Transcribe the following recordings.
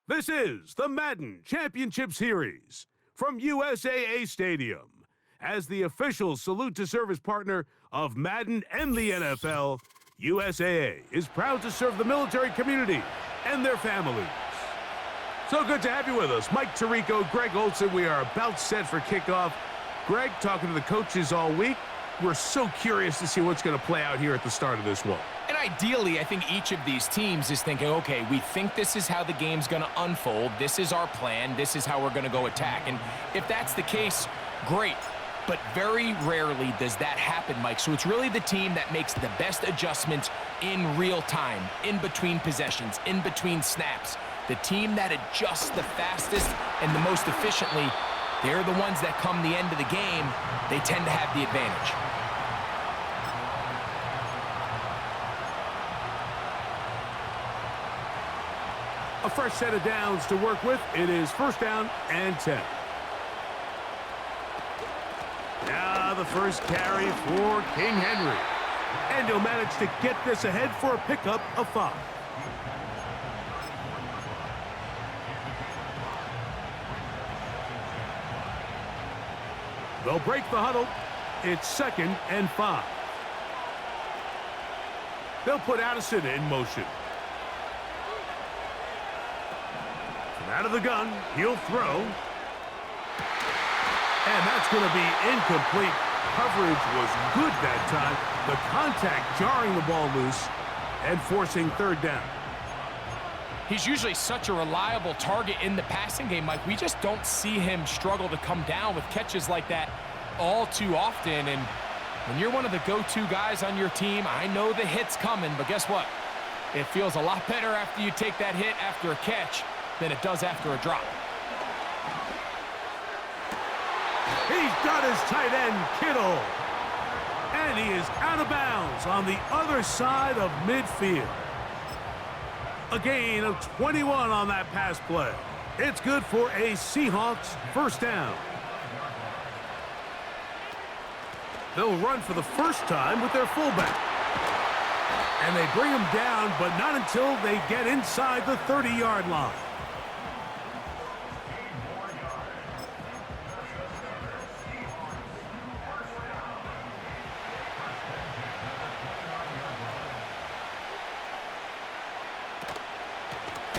This is the Madden Championship Series from USAA Stadium. As the official salute to service partner of Madden and the NFL, USAA is proud to serve the military community and their families. So good to have you with us. Mike Tirico, Greg Olson, we are about set for kickoff. Greg, talking to the coaches all week. We're so curious to see what's going to play out here at the start of this one. And ideally, I think each of these teams is thinking, okay, we think this is how the game's going to unfold. This is our plan. This is how we're going to go attack. And if that's the case, great. But very rarely does that happen, Mike. So it's really the team that makes the best adjustments in real time, in between possessions, in between snaps. The team that adjusts the fastest and the most efficiently, they're the ones that come the end of the game, they tend to have the advantage. A fresh set of downs to work with. It is first down and 10. Now the first carry for King Henry. And he'll manage to get this ahead for a pickup of 5. They'll break the huddle. It's 2nd and 5. They'll put Addison in motion. From out of the gun, he'll throw. And that's going to be incomplete. Coverage was good that time. The contact jarring the ball loose and forcing 3rd down. He's usually such a reliable target in the passing game, Mike. We just don't see him struggle to come down with catches like that all too often. And when you're one of the go-to guys on your team, I know the hit's coming, but guess what? It feels a lot better after you take that hit after a catch than it does after a drop. He's got his tight end, Kittle. And he is out of bounds on the other side of midfield. A gain of 21 on that pass play. It's good for a Seahawks first down. They'll run for the first time with their fullback. And they bring him down, but not until they get inside the 30-yard line.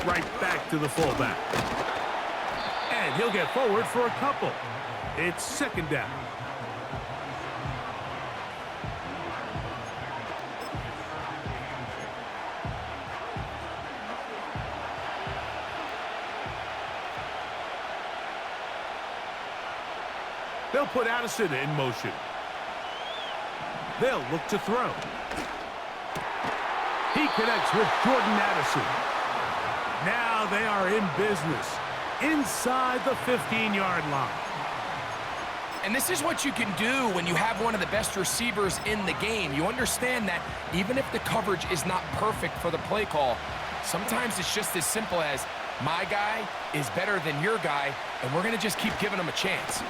Right back to the fullback. And he'll get forward for a couple. It's 2nd down. They'll put Addison in motion. They'll look to throw. He connects with Jordan Addison. Now they are in business inside the 15-yard line. And this is what you can do when you have one of the best receivers in the game. You understand that even if the coverage is not perfect for the play call, sometimes it's just as simple as my guy is better than your guy, and we're going to just keep giving him a chance.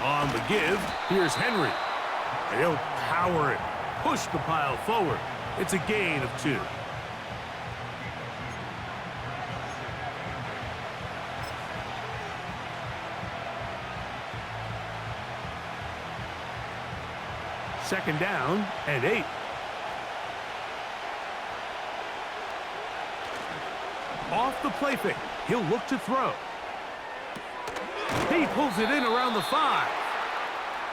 On the give, here's Henry. And he'll power it, push the pile forward. It's a gain of 2. Second down and 8. Off the play fake. He'll look to throw. He pulls it in around the 5.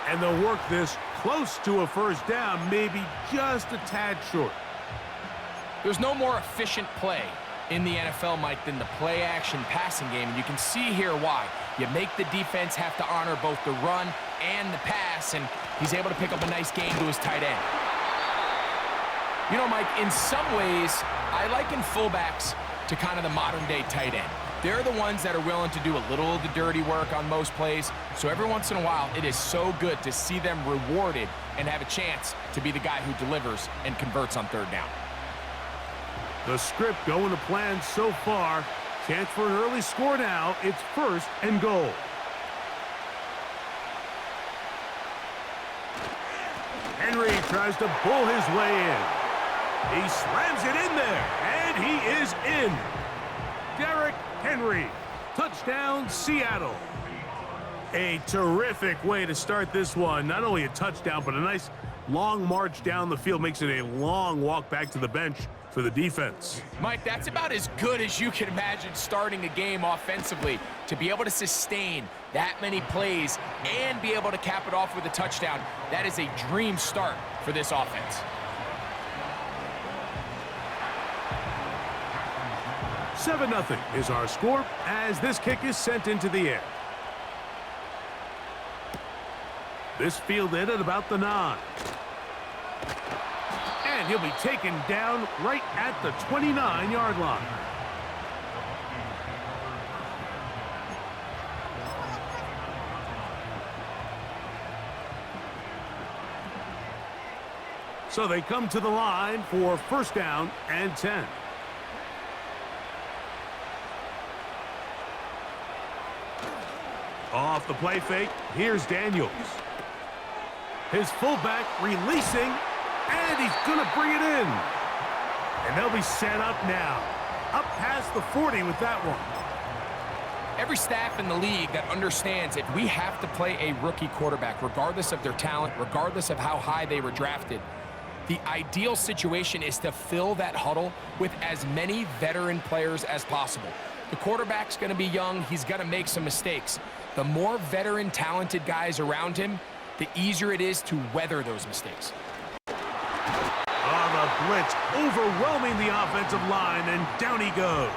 And they'll work this close to a first down, maybe just a tad short. There's no more efficient play in the NFL, Mike, than the play-action passing game. And you can see here why. You make the defense have to honor both the run and the pass, and he's able to pick up a nice gain to his tight end. You know, Mike, in some ways, I liken fullbacks to kind of the modern-day tight end. They're the ones that are willing to do a little of the dirty work on most plays. So every once in a while, it is so good to see them rewarded and have a chance to be the guy who delivers and converts on 3rd down. The script going to plan so far. Chance for an early score now. It's 1st and goal. Henry tries to pull his way in. He slams it in there, and he is in. Derrick Henry. Touchdown, Seattle. A terrific way to start this one. Not only a touchdown, but a nice long march down the field. Makes it a long walk back to the bench for the defense. Mike, that's about as good as you can imagine starting a game offensively. To be able to sustain that many plays and be able to cap it off with a touchdown, that is a dream start for this offense. 7-0 is our score as this kick is sent into the air. This fielded at about the 9. And he'll be taken down right at the 29-yard line. So they come to the line for first down and 10. Off the play fake, here's Daniels. His fullback releasing, and he's going to bring it in. And they'll be set up now. Up past the 40 with that one. Every staff in the league that understands if we have to play a rookie quarterback, regardless of their talent, regardless of how high they were drafted, the ideal situation is to fill that huddle with as many veteran players as possible. The quarterback's going to be young. He's going to make some mistakes. The more veteran, talented guys around him, the easier it is to weather those mistakes. On the blitz, overwhelming the offensive line, and down he goes.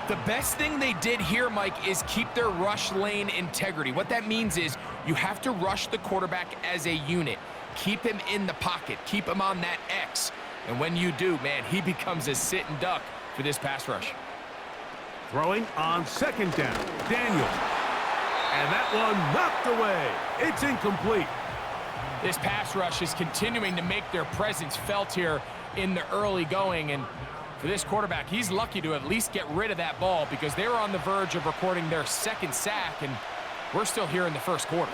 The best thing they did here, Mike, is keep their rush lane integrity. What that means is you have to rush the quarterback as a unit. Keep him in the pocket. Keep him on that X. And when you do, man, he becomes a sit and duck for this pass rush. Throwing on second down, Daniels. And that one knocked away. It's incomplete. This pass rush is continuing to make their presence felt here in the early going. And for this quarterback, he's lucky to at least get rid of that ball because they were on the verge of recording their second sack, and we're still here in the first quarter.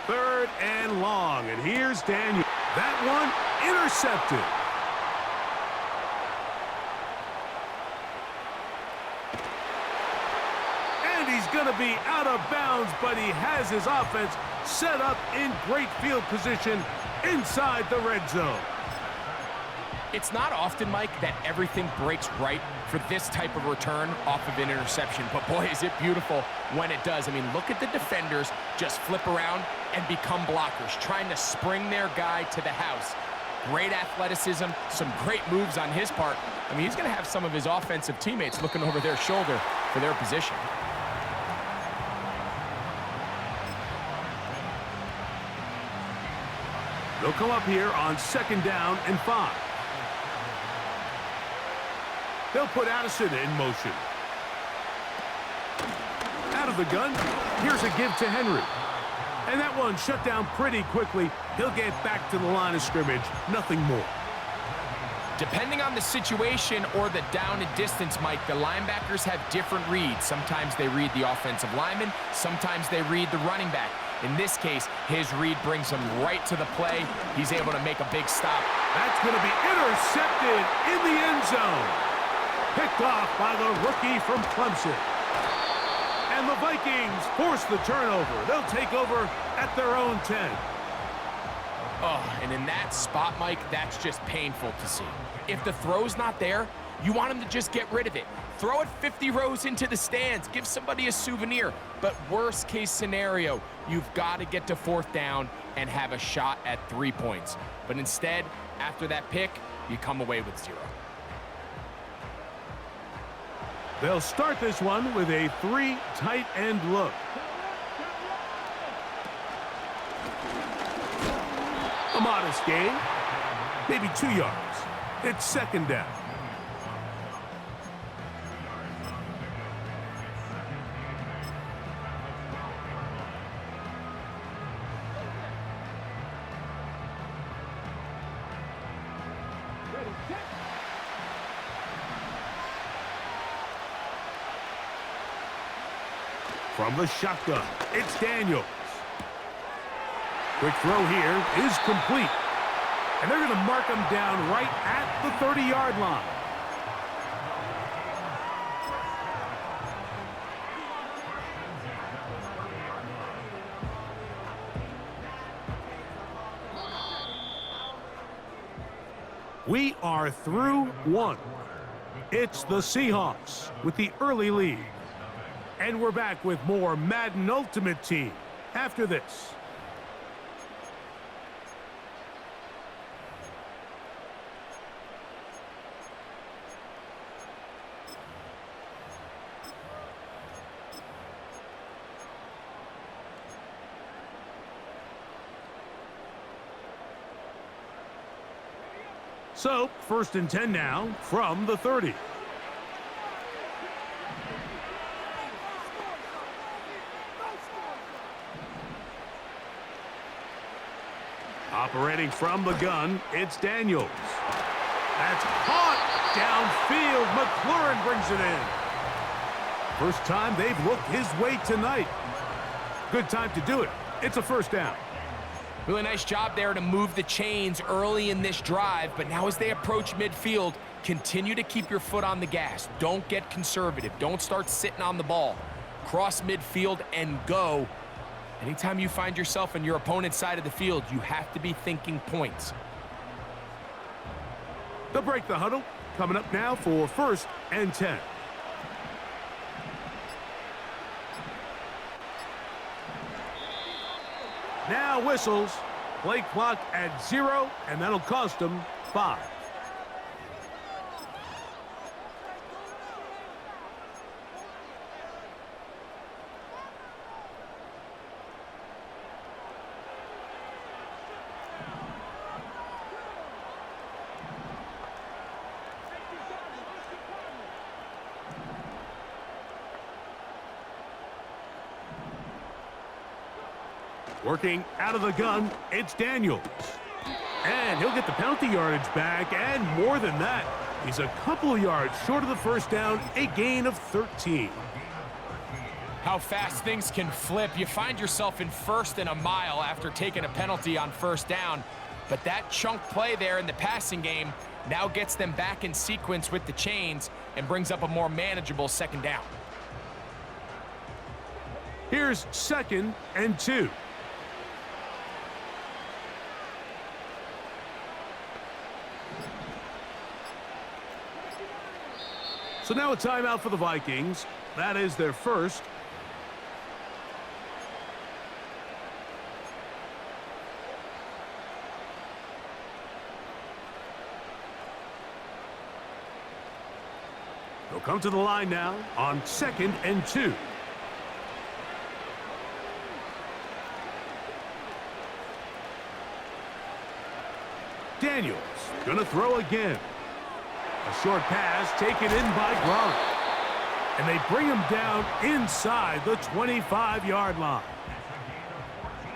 Third and long, and here's Daniel. That one intercepted. And he's going to be out of bounds, but he has his offense set up in great field position inside the red zone. It's not often, Mike, that everything breaks right for this type of return off of an interception. But, boy, is it beautiful when it does. I mean, look at the defenders just flip around and become blockers, trying to spring their guy to the house. Great athleticism, some great moves on his part. I mean, he's going to have some of his offensive teammates looking over their shoulder for their position. They'll come up here on second down and 5. They'll put Addison in motion. Out of the gun, here's a give to Henry. And that one shut down pretty quickly. He'll get back to the line of scrimmage, nothing more. Depending on the situation or the down and distance, Mike, the linebackers have different reads. Sometimes they read the offensive lineman, sometimes they read the running back. In this case, his read brings him right to the play. He's able to make a big stop. That's going to be intercepted in the end zone. Picked off by the rookie from Clemson. And the Vikings force the turnover. They'll take over at their own 10. Oh, and in that spot, Mike, that's just painful to see. If the throw's not there, you want him to just get rid of it. Throw it 50 rows into the stands. Give somebody a souvenir. But worst case scenario, you've got to get to fourth down and have a shot at 3 points. But instead, after that pick, you come away with 0. They'll start this one with a 3 tight end look. A modest gain, maybe 2 yards. It's second down. From the shotgun, it's Daniels. Quick throw here is complete. And they're going to mark him down right at the 30-yard line. We are through one. It's the Seahawks with the early lead. And we're back with more Madden Ultimate Team after this. So, 1st and 10 now from the 30. Operating from the gun, it's Daniels. That's caught downfield. McLaurin brings it in. First time they've looked his way tonight. Good time to do it. It's a 1st down. Really nice job there to move the chains early in this drive, but now as they approach midfield, continue to keep your foot on the gas. Don't get conservative. Don't start sitting on the ball. Cross midfield and go. Anytime you find yourself on your opponent's side of the field, you have to be thinking points. They'll break the huddle. Coming up now for 1st and 10. Now whistles. Play clock at 0, and that'll cost them 5. Working out of the gun, it's Daniels. And he'll get the penalty yardage back, and more than that. He's a couple of yards short of the 1st down, a gain of 13. How fast things can flip. You find yourself in 1st and a mile after taking a penalty on 1st down. But that chunk play there in the passing game now gets them back in sequence with the chains and brings up a more manageable 2nd down. Here's 2nd and 2. So now a timeout for the Vikings. That is their 1st. They'll come to the line now on 2nd and 2. Daniels gonna throw again. A short pass taken in by Gronk. And they bring him down inside the 25-yard line.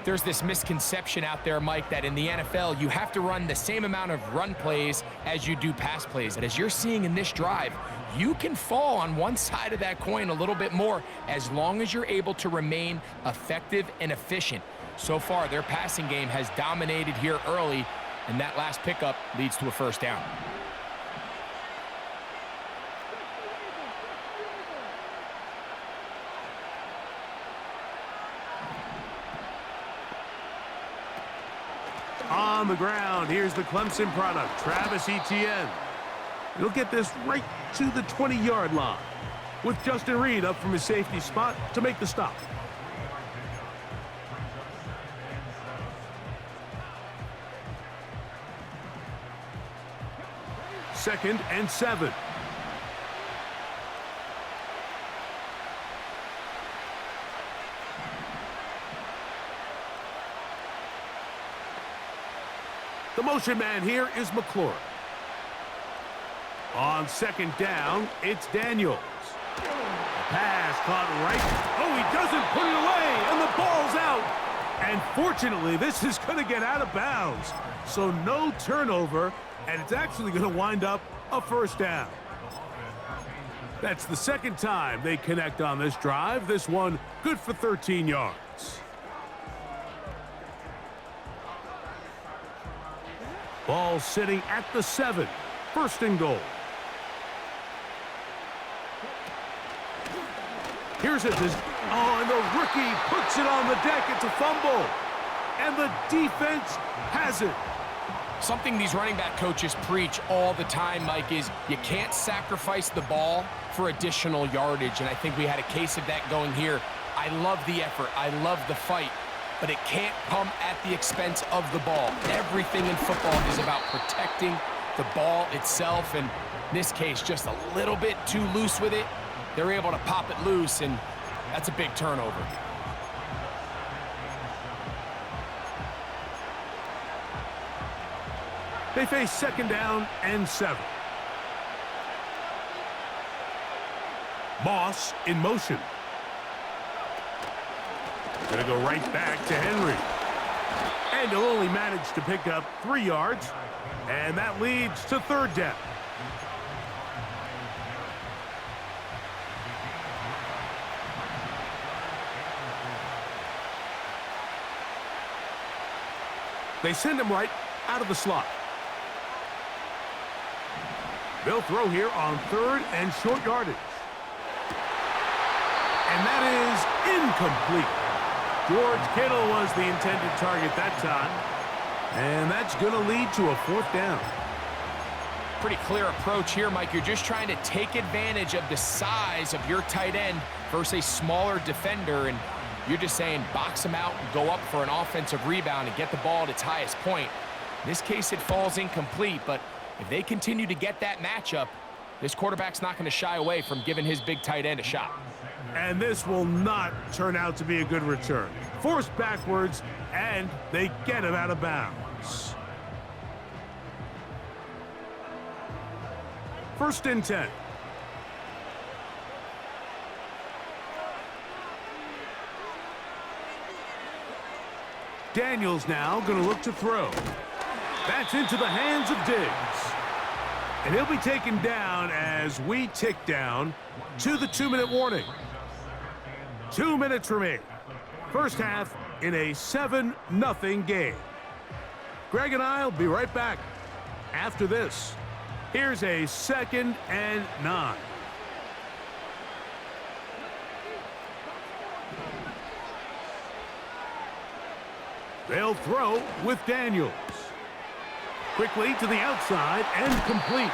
There's this misconception out there, Mike, that in the NFL, you have to run the same amount of run plays as you do pass plays. And as you're seeing in this drive, you can fall on one side of that coin a little bit more as long as you're able to remain effective and efficient. So far, their passing game has dominated here early, and that last pickup leads to a 1st down. On the ground, here's the Clemson product, Travis Etienne. He'll get this right to the 20-yard line with Justin Reed up from his safety spot to make the stop. Second and 7. The motion man here is McLaurin. On 2nd down, it's Daniels. Pass caught right. Oh, he doesn't put it away, and the ball's out. And fortunately, this is going to get out of bounds. So no turnover, and it's actually going to wind up a 1st down. That's the 2nd time they connect on this drive. This one good for 13 yards. Ball sitting at the 7. First and goal. Here's a... Oh, and the rookie puts it on the deck. It's a fumble. And the defense has it. Something these running back coaches preach all the time, Mike, is you can't sacrifice the ball for additional yardage. And I think we had a case of that going here. I love the effort. I love the fight. But it can't come at the expense of the ball. Everything in football is about protecting the ball itself. And in this case, just a little bit too loose with it. They're able to pop it loose, and that's a big turnover. They face second down and 7. Moss in motion. Gonna go right back to Henry. And he'll only manage to pick up 3 yards. And that leads to third down. They send him right out of the slot. They'll throw here on 3rd and short yardage. And that is incomplete. George Kittle was the intended target that time. And that's going to lead to a 4th down. Pretty clear approach here, Mike. You're just trying to take advantage of the size of your tight end versus a smaller defender, and you're just saying box him out and go up for an offensive rebound and get the ball at its highest point. In this case, it falls incomplete, but if they continue to get that matchup, this quarterback's not going to shy away from giving his big tight end a shot. And this will not turn out to be a good return. Forced backwards, and they get him out of bounds. 1st and 10. Daniels now going to look to throw. That's into the hands of Diggs. And he'll be taken down as we tick down to the 2-minute warning. 2 minutes remain. First half in a 7-0 game. Greg and I will be right back after this. Here's a 2nd and 9. They'll throw with Daniels. Quickly to the outside and complete.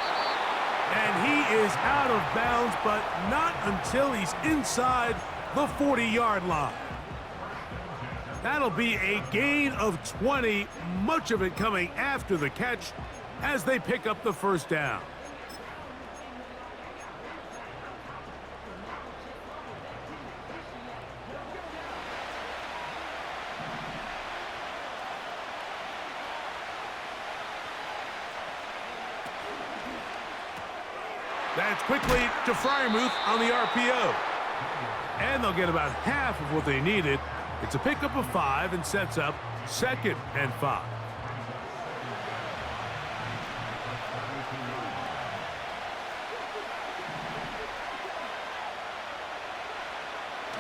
And he is out of bounds, but not until he's inside the 40-yard line. That'll be a gain of 20, much of it coming after the catch as they pick up the first down. That's quickly to Freiermuth on the RPO. And they'll get about half of what they needed. It's a pickup of 5 and sets up 2nd and 5.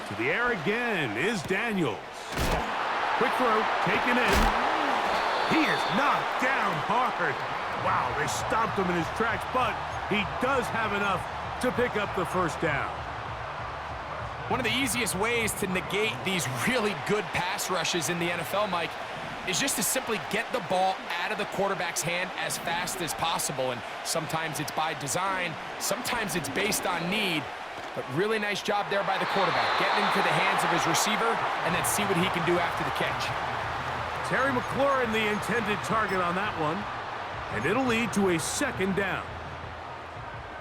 To the air again is Daniels. Quick throw, taken in. He is knocked down hard. Wow, they stopped him in his tracks, but he does have enough to pick up the first down. One of the easiest ways to negate these really good pass rushes in the NFL, Mike, is just to simply get the ball out of the quarterback's hand as fast as possible. And sometimes it's by design, sometimes it's based on need. But really nice job there by the quarterback, getting into the hands of his receiver and then see what he can do after the catch. Terry McLaurin, the intended target on that one. And it'll lead to a 2nd down.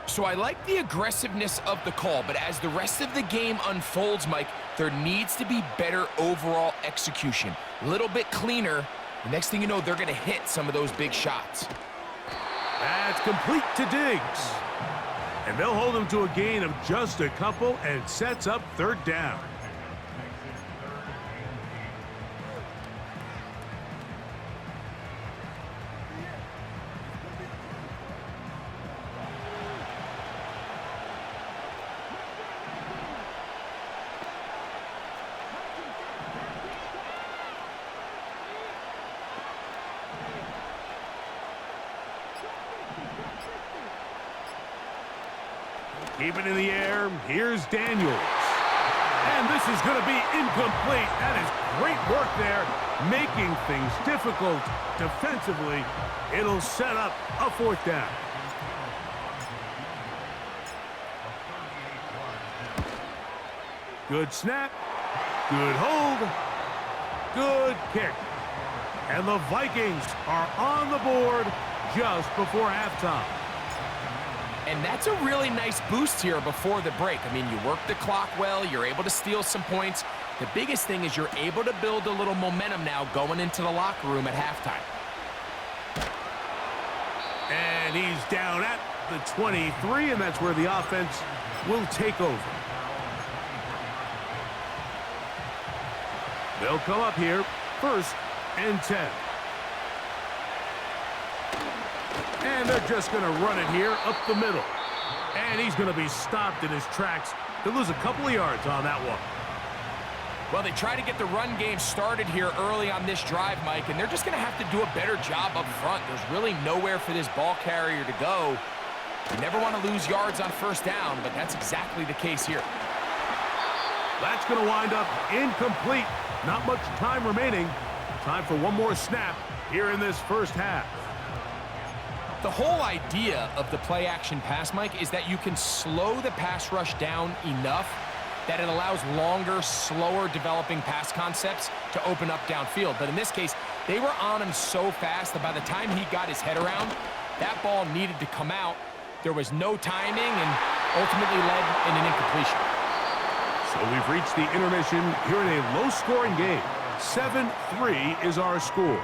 So I like the aggressiveness of the call, but as the rest of the game unfolds, Mike, there needs to be better overall execution. A little bit cleaner. The next thing you know, they're going to hit some of those big shots. That's complete to Diggs. And they'll hold him to a gain of just a couple and sets up 3rd down. Keep it in the air. Here's Daniels. And this is going to be incomplete. That is great work there, making things difficult defensively. It'll set up a 4th down. Good snap. Good hold. Good kick. And the Vikings are on the board just before halftime. And that's a really nice boost here before the break. I mean, you work the clock well, you're able to steal some points. The biggest thing is you're able to build a little momentum now going into the locker room at halftime. And he's down at the 23, and that's where the offense will take over. They'll come up here, 1st and 10. And they're just going to run it here up the middle. And he's going to be stopped in his tracks. He'll lose a couple of yards on that one. Well, they try to get the run game started here early on this drive, Mike, and they're just going to have to do a better job up front. There's really nowhere for this ball carrier to go. You never want to lose yards on 1st down, but that's exactly the case here. That's going to wind up incomplete. Not much time remaining. Time for one more snap here in this 1st half. The whole idea of the play-action pass, Mike, is that you can slow the pass rush down enough that it allows longer, slower developing pass concepts to open up downfield. But in this case, they were on him so fast that by the time he got his head around, that ball needed to come out. There was no timing and ultimately led in an incompletion. So we've reached the intermission here in a low-scoring game. 7-3 is our score.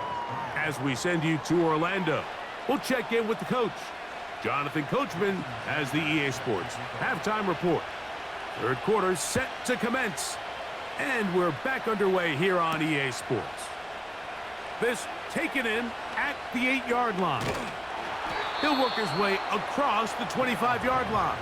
As we send you to Orlando, we'll check in with the coach. Jonathan Coachman has the EA Sports halftime report. 3rd quarter set to commence. And we're back underway here on EA Sports. This taken in at the 8-yard line. He'll work his way across the 25-yard line.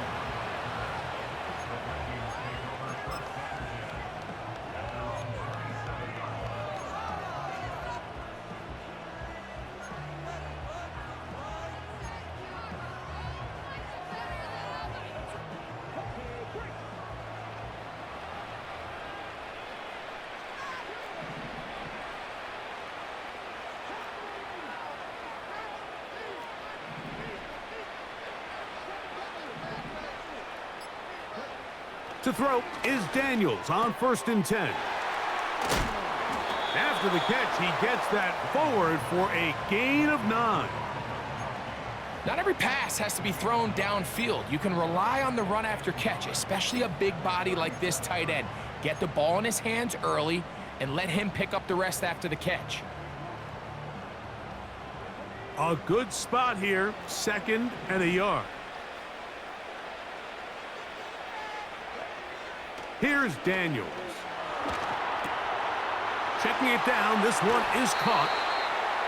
To throw is Daniels on 1st and 10. After the catch, he gets that forward for a gain of 9. Not every pass has to be thrown downfield. You can rely on the run after catch, especially a big body like this tight end. Get the ball in his hands early and let him pick up the rest after the catch. A good spot here, 2nd and a yard. Here's Daniels. Checking it down, this one is caught.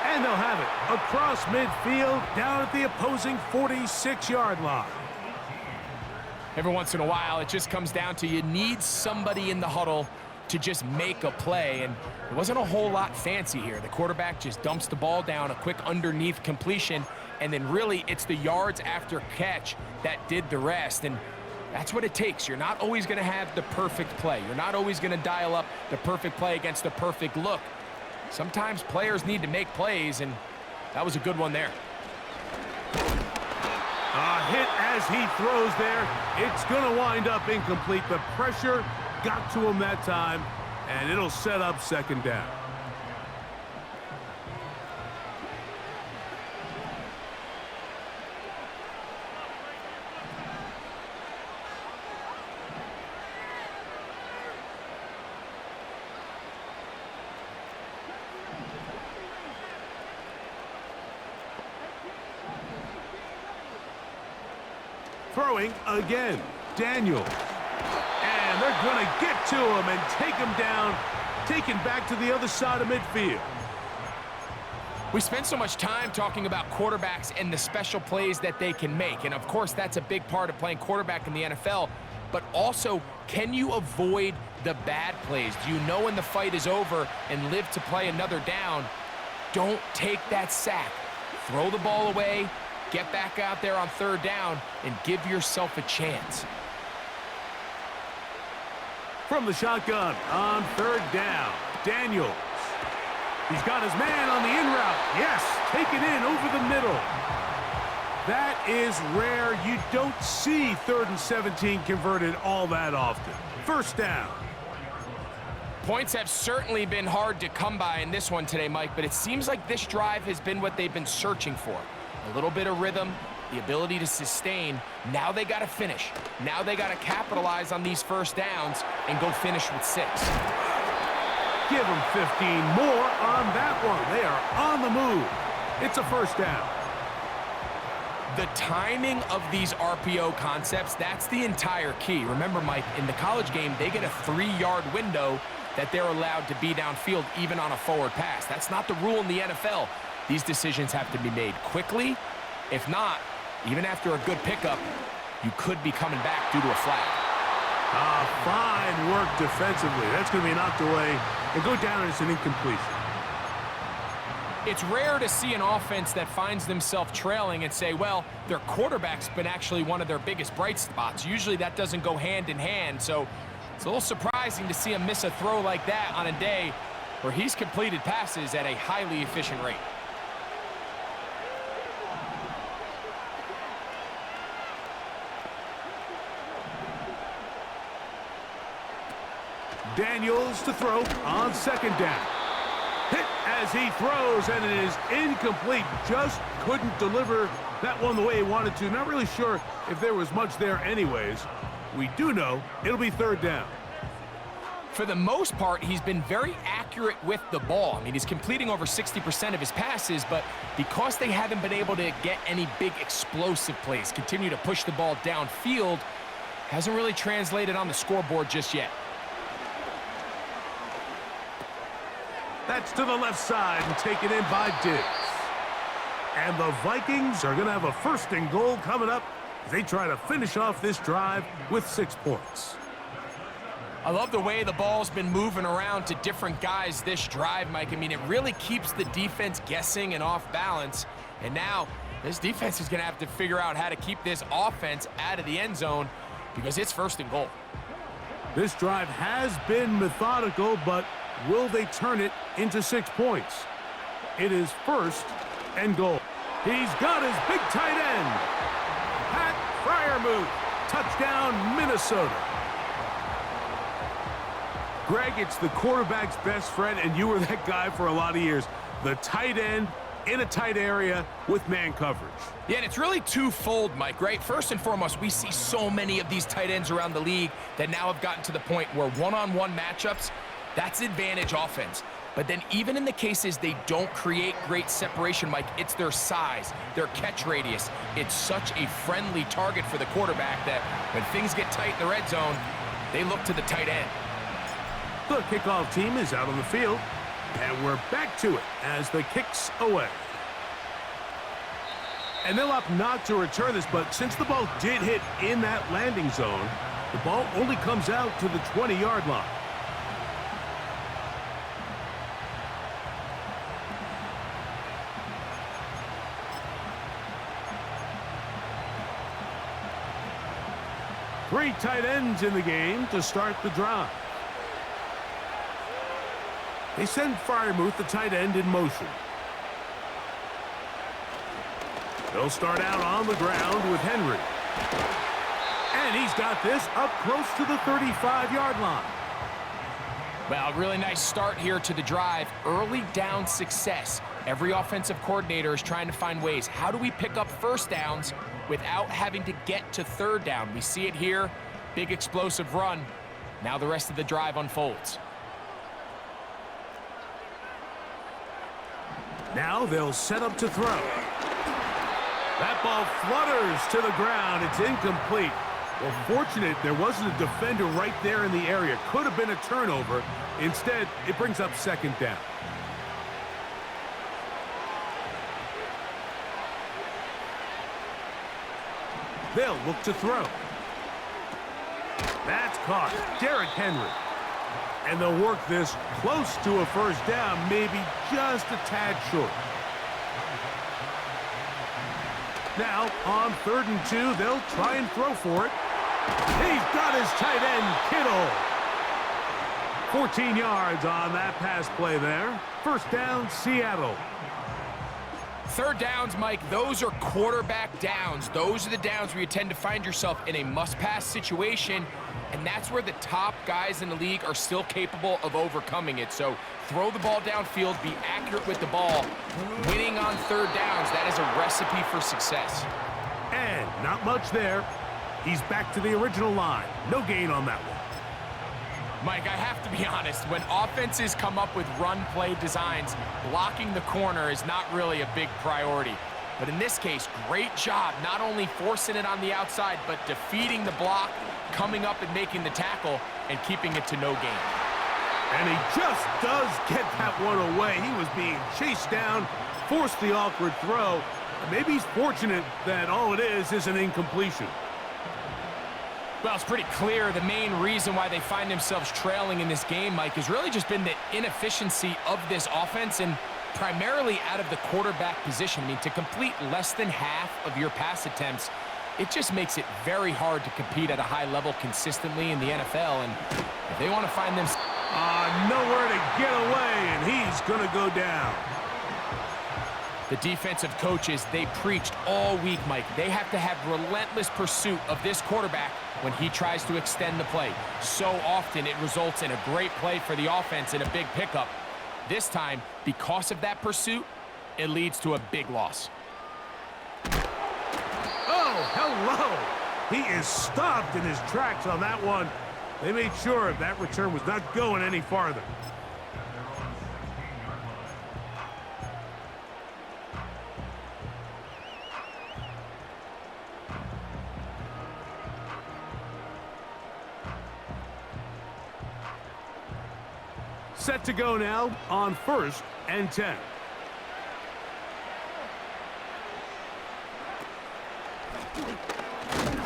And they'll have it across midfield, down at the opposing 46-yard line. Every once in a while, it just comes down to you need somebody in the huddle to just make a play, and it wasn't a whole lot fancy here. The quarterback just dumps the ball down, a quick underneath completion, and then really it's the yards after catch that did the rest, and that's what it takes. You're not always going to have the perfect play. You're not always going to dial up the perfect play against the perfect look. Sometimes players need to make plays, and that was a good one there. A hit as he throws there. It's going to wind up incomplete. The pressure got to him that time, and it'll set up 2nd down. Throwing again, Daniels. And they're going to get to him and take him down, taken back to the other side of midfield. We spend so much time talking about quarterbacks and the special plays that they can make. And, of course, that's a big part of playing quarterback in the NFL. But also, can you avoid the bad plays? Do you know when the fight is over and live to play another down? Don't take that sack. Throw the ball away, Get back out there on third down and give yourself a chance. From the shotgun on third down, Daniels. He's got his man on the in route. Yes, taken in over the middle. That is rare. You don't see 3rd and 17 converted all that often. First down. Points have certainly been hard to come by in this one today, Mike, but it seems like this drive has been what they've been searching for. A little bit of rhythm, the ability to sustain. Now they got to finish. Now they got to capitalize on these first downs and go finish with 6. Give them 15 more on that one. They are on the move. It's a first down. The timing of these RPO concepts, that's the entire key. Remember, Mike, in the college game, they get a 3-yard window that they're allowed to be downfield even on a forward pass. That's not the rule in the NFL. These decisions have to be made quickly. If not, even after a good pickup, you could be coming back due to a flag. Fine work defensively. That's going to be knocked away and go down as an incompletion. It's rare to see an offense that finds themselves trailing and say, well, their quarterback's been actually one of their biggest bright spots. Usually that doesn't go hand in hand, so it's a little surprising to see him miss a throw like that on a day where he's completed passes at a highly efficient rate. Daniels to throw on second down. Hit as he throws, and it is incomplete. Just couldn't deliver that one the way he wanted to. Not really sure if there was much there anyways. We do know it'll be third down. For the most part, he's been very accurate with the ball. I mean, he's completing over 60% of his passes, but because they haven't been able to get any big explosive plays, continue to push the ball downfield, hasn't really translated on the scoreboard just yet. That's to the left side and taken in by Diggs. And the Vikings are going to have a 1st and goal coming up as they try to finish off this drive with 6 points. I love the way the ball's been moving around to different guys this drive, Mike. I mean, it really keeps the defense guessing and off balance. And now this defense is going to have to figure out how to keep this offense out of the end zone because it's 1st and goal. This drive has been methodical, but will they turn it into 6 points? It is 1st and goal. He's got his big tight end. Pat Freiermuth. Touchdown, Minnesota. Greg, it's the quarterback's best friend, and you were that guy for a lot of years. The tight end in a tight area with man coverage. Yeah, and it's really twofold, Mike, right? First and foremost, we see so many of these tight ends around the league that now have gotten to the point where one-on-one matchups, that's advantage offense. But then even in the cases they don't create great separation, Mike, it's their size, their catch radius. It's such a friendly target for the quarterback that when things get tight in the red zone, they look to the tight end. The kickoff team is out on the field, and we're back to it as the kick's away. And they'll opt not to return this, but since the ball did hit in that landing zone, the ball only comes out to the 20-yard line. Three tight ends in the game to start the drive. They send Freiermuth, the tight end, in motion. They'll start out on the ground with Henry. And he's got this up close to the 35-yard line. Well, a really nice start here to the drive. Early down success. Every offensive coordinator is trying to find ways. How do we pick up first downs without having to get to third down? We see it here. Big explosive run. Now the rest of the drive unfolds. Now they'll set up to throw. That ball flutters to the ground. It's incomplete. Well, fortunate there wasn't a defender right there in the area. Could have been a turnover. Instead, it brings up second down. They'll look to throw. That's caught. Derrick Henry. And they'll work this close to a first down, maybe just a tad short. Now, on 3rd and 2, they'll try and throw for it. He's got his tight end, Kittle. 14 yards on that pass play there. First down, Seattle. 3rd downs, Mike, those are quarterback downs. Those are the downs where you tend to find yourself in a must-pass situation, and that's where the top guys in the league are still capable of overcoming it. So throw the ball downfield, be accurate with the ball. Winning on 3rd downs, that is a recipe for success. And not much there. He's back to the original line. No gain on that one. Mike, I have to be honest, when offenses come up with run-play designs, blocking the corner is not really a big priority. But in this case, great job not only forcing it on the outside, but defeating the block, coming up and making the tackle, and keeping it to no gain. And he just does get that one away. He was being chased down, forced the awkward throw. Maybe he's fortunate that all it is an incompletion. Well, it's pretty clear the main reason why they find themselves trailing in this game, Mike, has really just been the inefficiency of this offense and primarily out of the quarterback position. I mean, to complete less than half of your pass attempts, it just makes it very hard to compete at a high level consistently in the NFL. And if they want to find them... nowhere to get away, and he's going to go down. The defensive coaches, they preached all week, Mike. They have to have relentless pursuit of this quarterback when he tries to extend the play. So often it results in a great play for the offense and a big pickup. This time, because of that pursuit, it leads to a big loss. Oh, hello! He is stopped in his tracks on that one. They made sure that return was not going any farther. Set to go now on 1st and 10.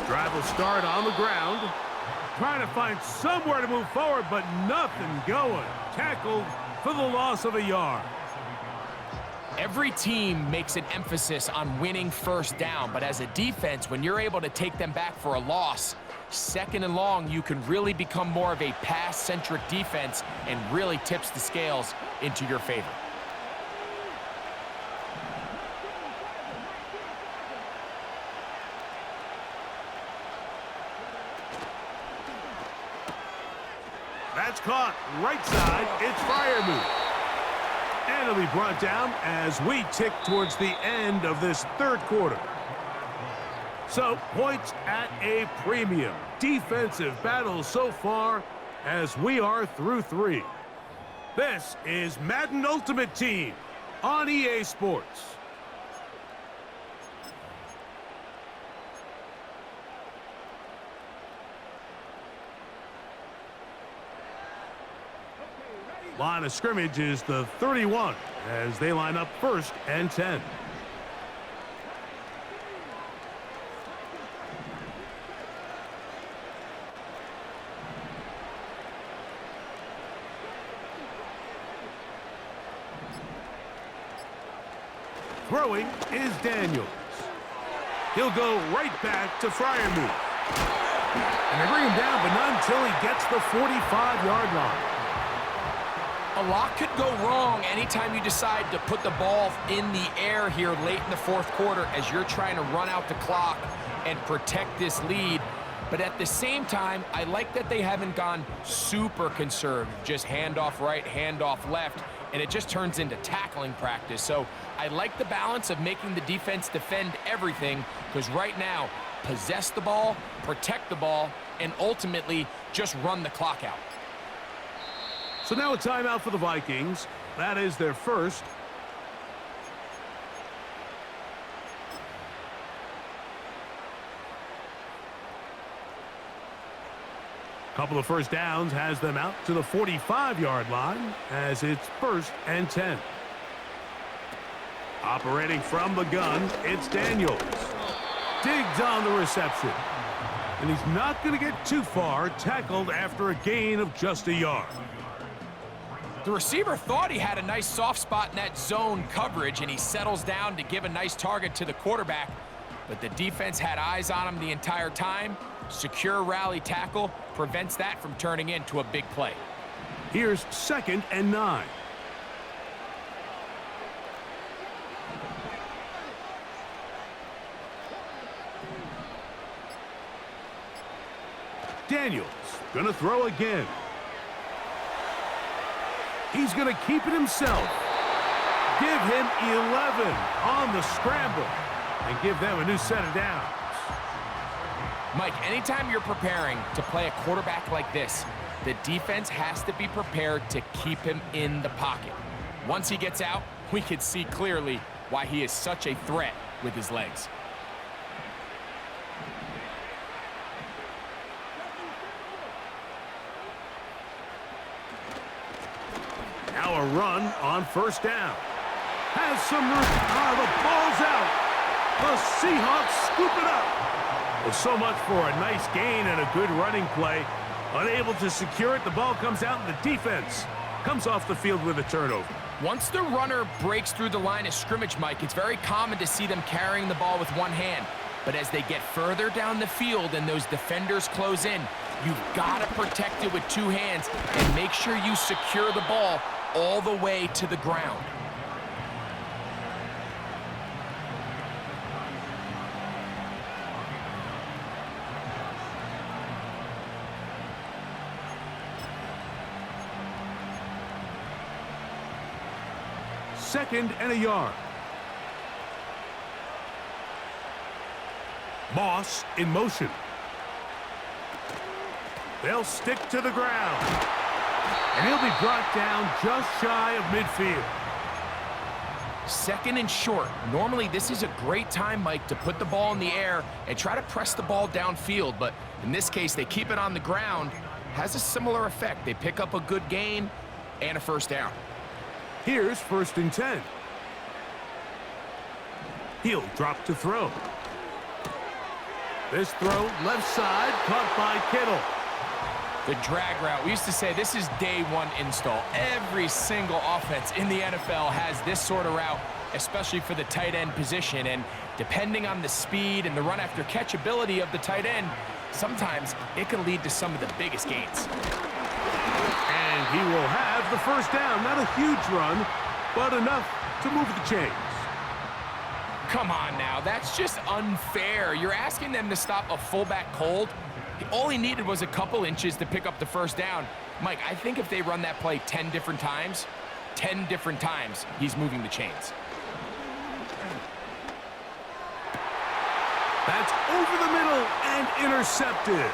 Drive will start on the ground. Trying to find somewhere to move forward, but nothing going. Tackled for the loss of a yard. Every team makes an emphasis on winning 1st down, but as a defense, when you're able to take them back for a loss, 2nd and long, you can really become more of a pass-centric defense and really tips the scales into your favor. That's caught right side. It's Freiermuth. And it'll be brought down as we tick towards the end of this 3rd quarter. So, points at a premium. Defensive battle so far as we are through 3. This is Madden Ultimate Team on EA Sports. Line of scrimmage is the 31 as they line up 1st and 10. Throwing is Daniels. He'll go right back to Freiermuth. And they bring him down, but not until he gets the 45-yard line. A lot could go wrong anytime you decide to put the ball in the air here late in the 4th quarter as you're trying to run out the clock and protect this lead. But at the same time, I like that they haven't gone super conservative, just handoff right, handoff left, and it just turns into tackling practice. So I like the balance of making the defense defend everything, because right now, possess the ball, protect the ball, and ultimately just run the clock out. So now a timeout for the Vikings. That is their first. Couple of first downs has them out to the 45-yard line as it's 1st and 10. Operating from the gun, it's Daniels. Digs on the reception. And he's not going to get too far, tackled after a gain of just a yard. The receiver thought he had a nice soft spot in that zone coverage, and he settles down to give a nice target to the quarterback. but the defense had eyes on him the entire time. Secure rally tackle prevents that from turning into a big play. Here's 2nd and 9. Daniels gonna throw again. He's gonna keep it himself. Give him 11 on the scramble and give them a new set of downs. Mike, anytime you're preparing to play a quarterback like this, the defense has to be prepared to keep him in the pocket. Once he gets out, we can see clearly why he is such a threat with his legs. Now a run on 1st down. Has some room. The ball's out. The Seahawks scoop it up. Well, so much for a nice gain and a good running play. Unable to secure it, the ball comes out, and the defense comes off the field with a turnover. Once the runner breaks through the line of scrimmage, Mike, it's very common to see them carrying the ball with one hand. But as they get further down the field and those defenders close in, you've got to protect it with 2 hands and make sure you secure the ball all the way to the ground. Second and a yard. Moss in motion. They'll stick to the ground. And he'll be brought down just shy of midfield. 2nd and short. Normally, this is a great time, Mike, to put the ball in the air and try to press the ball downfield. But in this case, they keep it on the ground. Has a similar effect. They pick up a good gain and a 1st down. Here's 1st and 10. He'll drop to throw. This throw, left side, caught by Kittle. The drag route. We used to say this is day 1 install. Every single offense in the NFL has this sort of route, especially for the tight end position. And depending on the speed and the run after catch ability of the tight end, sometimes it can lead to some of the biggest gains. And he will have the 1st down. Not a huge run, but enough to move the chains. Come on now, that's just unfair. You're asking them to stop a fullback cold. All he needed was a couple inches to pick up the 1st down. Mike, I think if they run that play 10 different times, he's moving the chains. That's over the middle and intercepted.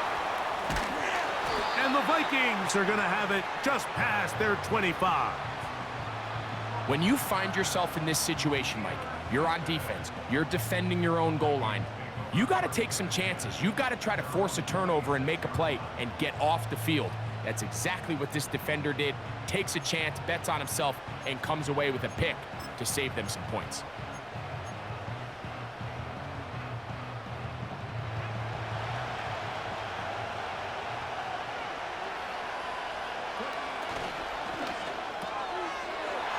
And the Vikings are going to have it just past their 25. When you find yourself in this situation, Mike, you're on defense, you're defending your own goal line, you got to take some chances. You've got to try to force a turnover and make a play and get off the field. That's exactly what this defender did. Takes a chance, bets on himself, and comes away with a pick to save them some points.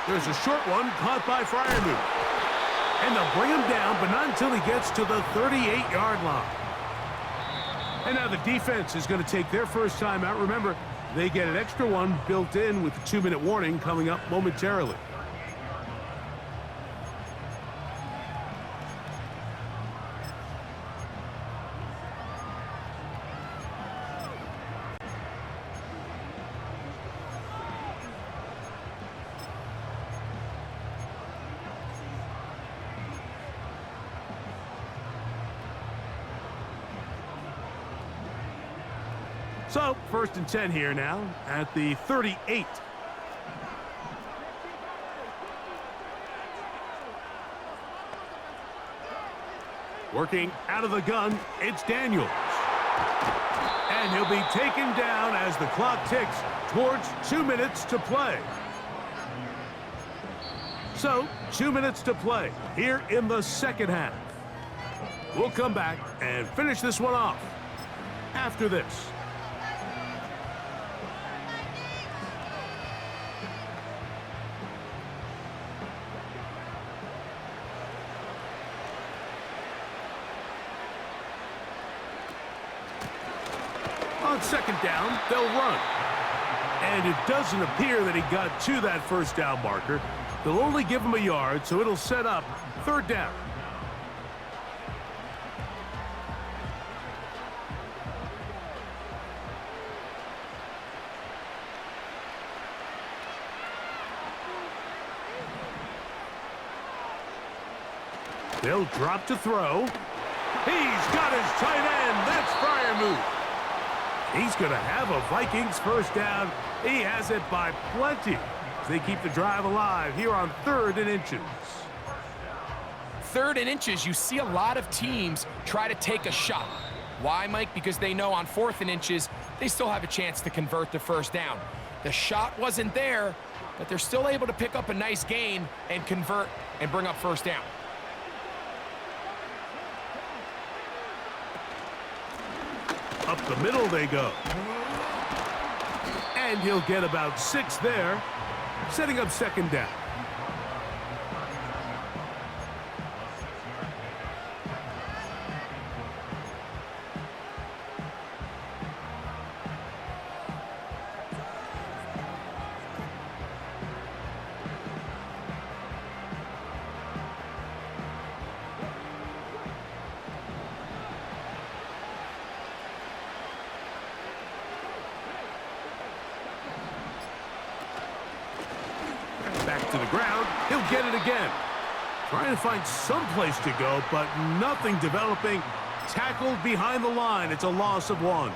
There's a short one caught by Freiermuth. And they'll bring him down, but not until he gets to the 38-yard line. And now the defense is going to take their 1st time out. Remember, they get an extra one built in with the 2-minute warning coming up momentarily. So, 1st and 10 here now at the 38. Working out of the gun, it's Daniels. And he'll be taken down as the clock ticks towards 2 minutes to play. So, 2 minutes to play here in the 2nd half. We'll come back and finish this one off after this. On second down, they'll run. And it doesn't appear that he got to that first down marker. They'll only give him a yard, so it'll set up third down. They'll drop to throw. He's got his tight end. That's Freiermuth. He's going to have a Vikings first down. He has it by plenty. They keep the drive alive here on 3rd and inches. 3rd and inches, you see a lot of teams try to take a shot. Why, Mike? Because they know on 4th and inches, they still have a chance to convert the first down. The shot wasn't there, but they're still able to pick up a nice gain and convert and bring up first down. Up the middle they go. And he'll get about 6 there, setting up second down. Back to the ground. He'll get it again. Trying to find some place to go, but nothing developing. Tackled behind the line. It's a loss of 1.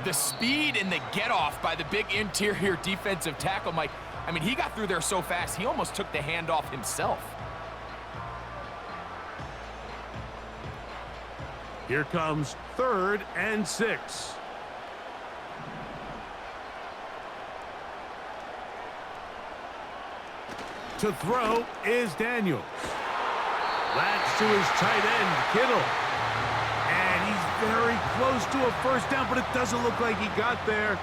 The speed and the get-off by the big interior defensive tackle, Mike. I mean, he got through there so fast, he almost took the handoff himself. Here comes 3rd and 6. To throw is Daniels. That's to his tight end, Kittle. And he's very close to a first down, but it doesn't look like he got there.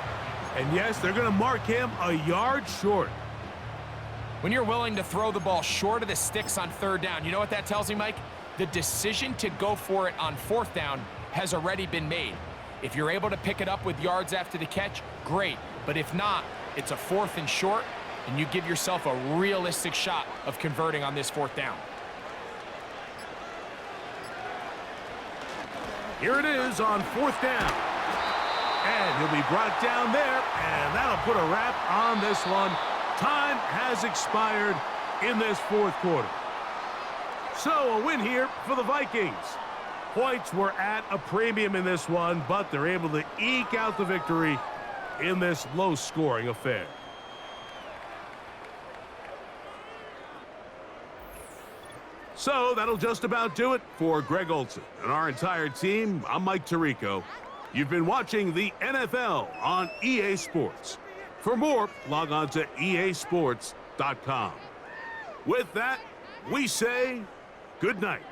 And yes, they're going to mark him a yard short. When you're willing to throw the ball short of the sticks on 3rd down, you know what that tells me, Mike? The decision to go for it on 4th down has already been made. If you're able to pick it up with yards after the catch, great. But if not, it's a 4th and short, and you give yourself a realistic shot of converting on this 4th down. Here it is on 4th down. And he'll be brought down there, and that'll put a wrap on this one. Time has expired in this 4th quarter. So a win here for the Vikings. Points were at a premium in this one, but they're able to eke out the victory in this low-scoring affair. So that'll just about do it for Greg Olson and our entire team. I'm Mike Tirico. You've been watching the NFL on EA Sports. For more, log on to easports.com. With that, we say good night.